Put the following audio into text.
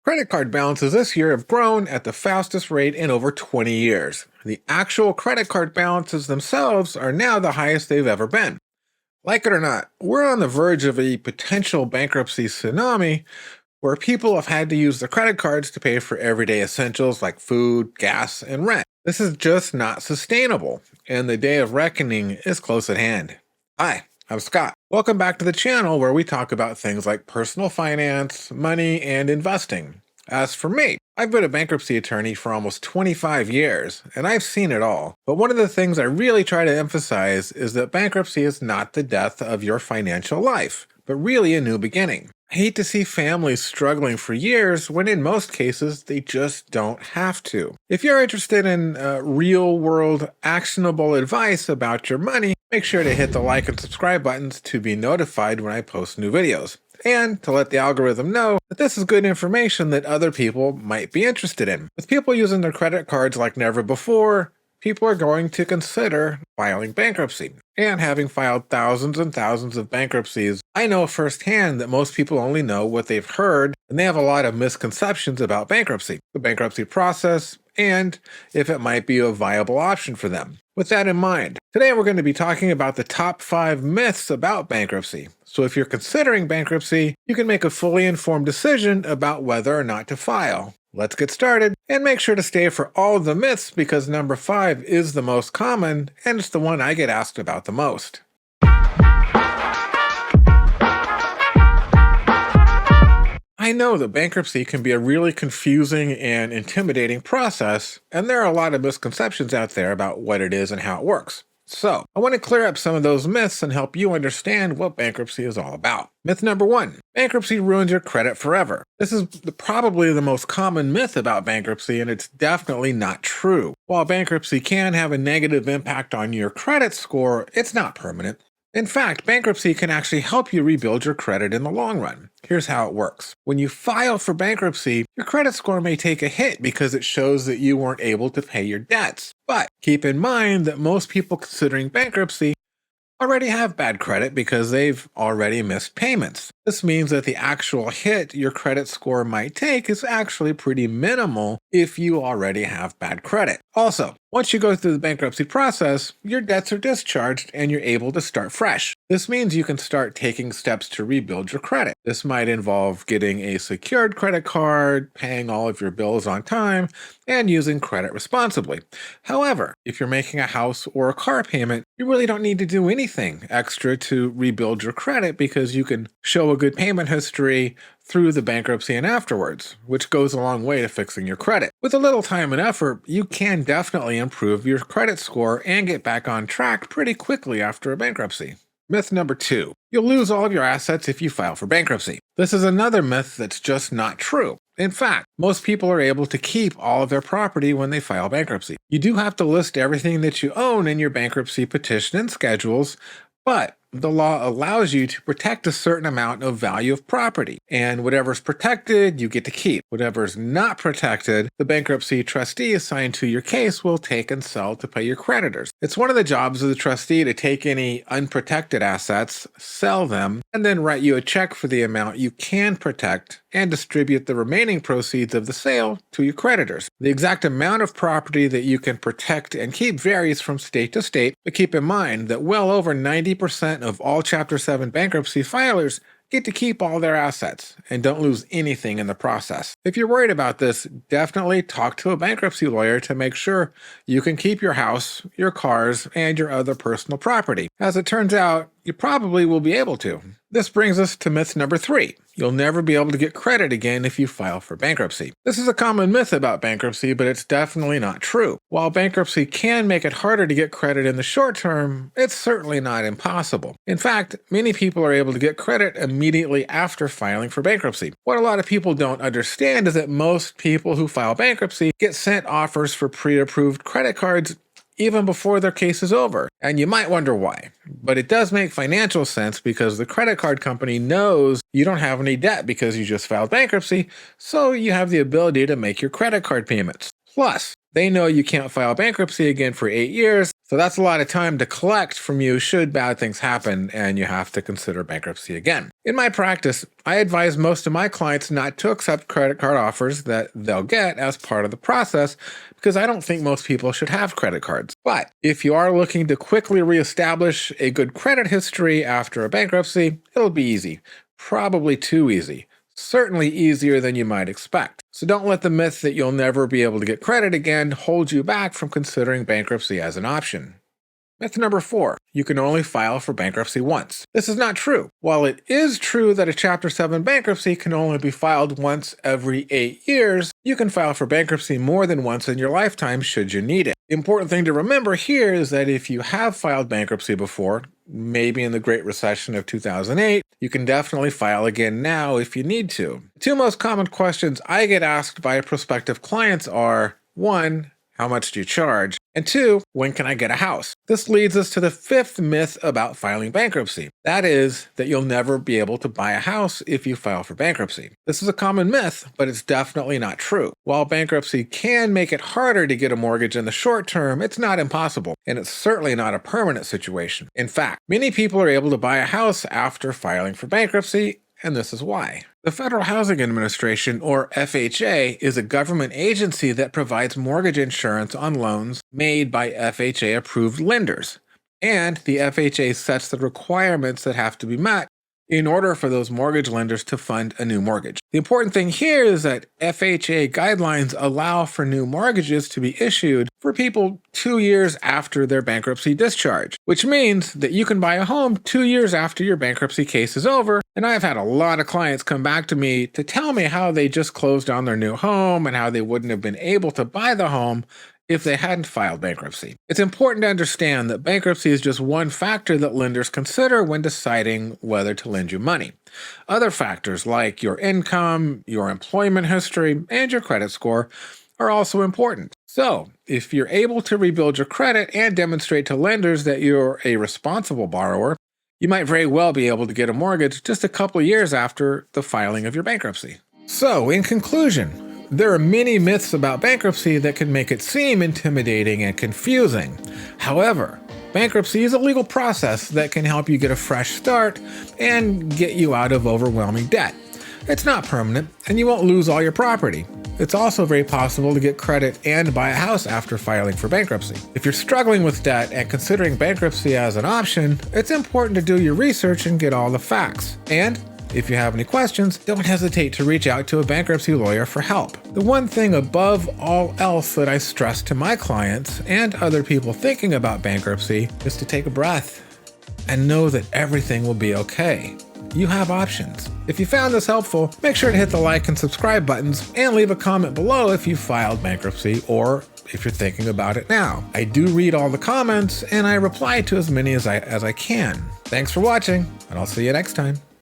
Credit card balances this year have grown at the fastest rate in over 20 years. The actual credit card balances themselves are now the highest they've ever been. Like it or not, we're on the verge of a potential bankruptcy tsunami where people have had to use their credit cards to pay for everyday essentials like food, gas, and rent. This is just not sustainable, and the day of reckoning is close at hand. Hi, I'm Scott. Welcome back to the channel where we talk about things like personal finance, money, and investing. As for me, I've been a bankruptcy attorney for almost 25 years, and I've seen it all. But one of the things I really try to emphasize is that bankruptcy is not the death of your financial life, but really a new beginning. I hate to see families struggling for years when in most cases they just don't have to. If you're interested in real-world actionable advice about your money, make sure to hit the like and subscribe buttons to be notified when I post new videos, and to let the algorithm know that this is good information that other people might be interested in. With people using their credit cards like never before, people are going to consider filing bankruptcy. And having filed thousands and thousands of bankruptcies, I know firsthand that most people only know what they've heard, and they have a lot of misconceptions about bankruptcy, the bankruptcy process, and if it might be a viable option for them. With that in mind, today we're going to be talking about the top 5 myths about bankruptcy. So if you're considering bankruptcy, you can make a fully informed decision about whether or not to file. Let's get started, and make sure to stay for all of the myths because number 5 is the most common, and it's the one I get asked about the most. I know that bankruptcy can be a really confusing and intimidating process, and there are a lot of misconceptions out there about what it is and how it works. So, I want to clear up some of those myths and help you understand what bankruptcy is all about. Myth number 1, bankruptcy ruins your credit forever. This is probably the most common myth about bankruptcy, and it's definitely not true. While bankruptcy can have a negative impact on your credit score, it's not permanent. In fact, bankruptcy can actually help you rebuild your credit in the long run. Here's how it works. When you file for bankruptcy, your credit score may take a hit because it shows that you weren't able to pay your debts. But keep in mind that most people considering bankruptcy already have bad credit because they've already missed payments. This means that the actual hit your credit score might take is actually pretty minimal if you already have bad credit. Also, once you go through the bankruptcy process, your debts are discharged and you're able to start fresh. This means you can start taking steps to rebuild your credit. This might involve getting a secured credit card, paying all of your bills on time, and using credit responsibly. However, if you're making a house or a car payment, you really don't need to do anything extra to rebuild your credit because you can show a good payment history through the bankruptcy and afterwards, which goes a long way to fixing your credit. With a little time and effort, you can definitely improve your credit score and get back on track pretty quickly after a bankruptcy. Myth number 2, you'll lose all of your assets if you file for bankruptcy. This is another myth that's just not true. In fact, most people are able to keep all of their property when they file bankruptcy. You do have to list everything that you own in your bankruptcy petition and schedules, but the law allows you to protect a certain amount of value of property, and whatever's protected, you get to keep. Whatever's not protected, the bankruptcy trustee assigned to your case will take and sell to pay your creditors. It's one of the jobs of the trustee to take any unprotected assets, sell them, and then write you a check for the amount you can protect and distribute the remaining proceeds of the sale to your creditors. The exact amount of property that you can protect and keep varies from state to state, but keep in mind that well over 90% of all Chapter 7 bankruptcy filers get to keep all their assets and don't lose anything in the process. If you're worried about this, definitely talk to a bankruptcy lawyer to make sure you can keep your house, your cars, and your other personal property. As it turns out, you probably will be able to. This brings us to myth number 3. You'll never be able to get credit again if you file for bankruptcy. This is a common myth about bankruptcy, but it's definitely not true. While bankruptcy can make it harder to get credit in the short term, it's certainly not impossible. In fact, many people are able to get credit immediately after filing for bankruptcy. What a lot of people don't understand is that most people who file bankruptcy get sent offers for pre-approved credit cards even before their case is over. And you might wonder why. But it does make financial sense because the credit card company knows you don't have any debt because you just filed bankruptcy, so you have the ability to make your credit card payments. Plus, they know you can't file bankruptcy again for 8 years, So that's a lot of time to collect from you should bad things happen and you have to consider bankruptcy again. In my practice, I advise most of my clients not to accept credit card offers that they'll get as part of the process because I don't think most people should have credit cards. But if you are looking to quickly reestablish a good credit history after a bankruptcy, it'll be easy. Probably too easy. Certainly easier than you might expect. So don't let the myth that you'll never be able to get credit again hold you back from considering bankruptcy as an option. Myth number 4, you can only file for bankruptcy once. This is not true. While it is true that a Chapter 7 bankruptcy can only be filed once every 8 years, you can file for bankruptcy more than once in your lifetime should you need it. The important thing to remember here is that if you have filed bankruptcy before, maybe in the Great Recession of 2008, you can definitely file again now if you need to. The 2 most common questions I get asked by prospective clients are, 1, how much do you charge? And 2, when can I get a house? This leads us to the 5th myth about filing bankruptcy. That is that you'll never be able to buy a house if you file for bankruptcy. This is a common myth, but it's definitely not true. While bankruptcy can make it harder to get a mortgage in the short term, it's not impossible, and it's certainly not a permanent situation. In fact, many people are able to buy a house after filing for bankruptcy, and this is why. The Federal Housing Administration, or FHA, is a government agency that provides mortgage insurance on loans made by FHA-approved lenders. And the FHA sets the requirements that have to be met in order for those mortgage lenders to fund a new mortgage. The important thing here is that FHA guidelines allow for new mortgages to be issued for people 2 years after their bankruptcy discharge, which means that you can buy a home 2 years after your bankruptcy case is over. And I've had a lot of clients come back to me to tell me how they just closed on their new home and how they wouldn't have been able to buy the home if they hadn't filed bankruptcy. It's important to understand that bankruptcy is just one factor that lenders consider when deciding whether to lend you money. Other factors like your income, your employment history, and your credit score are also important. So, if you're able to rebuild your credit and demonstrate to lenders that you're a responsible borrower, you might very well be able to get a mortgage just a couple of years after the filing of your bankruptcy. So, in conclusion, there are many myths about bankruptcy that can make it seem intimidating and confusing. However, bankruptcy is a legal process that can help you get a fresh start and get you out of overwhelming debt. It's not permanent, and you won't lose all your property. It's also very possible to get credit and buy a house after filing for bankruptcy. If you're struggling with debt and considering bankruptcy as an option, it's important to do your research and get all the facts. And if you have any questions, don't hesitate to reach out to a bankruptcy lawyer for help. The one thing above all else that I stress to my clients and other people thinking about bankruptcy is to take a breath and know that everything will be okay. You have options. If you found this helpful, make sure to hit the like and subscribe buttons and leave a comment below if you filed bankruptcy or if you're thinking about it now. I do read all the comments and I reply to as many as I can. Thanks for watching, and I'll see you next time.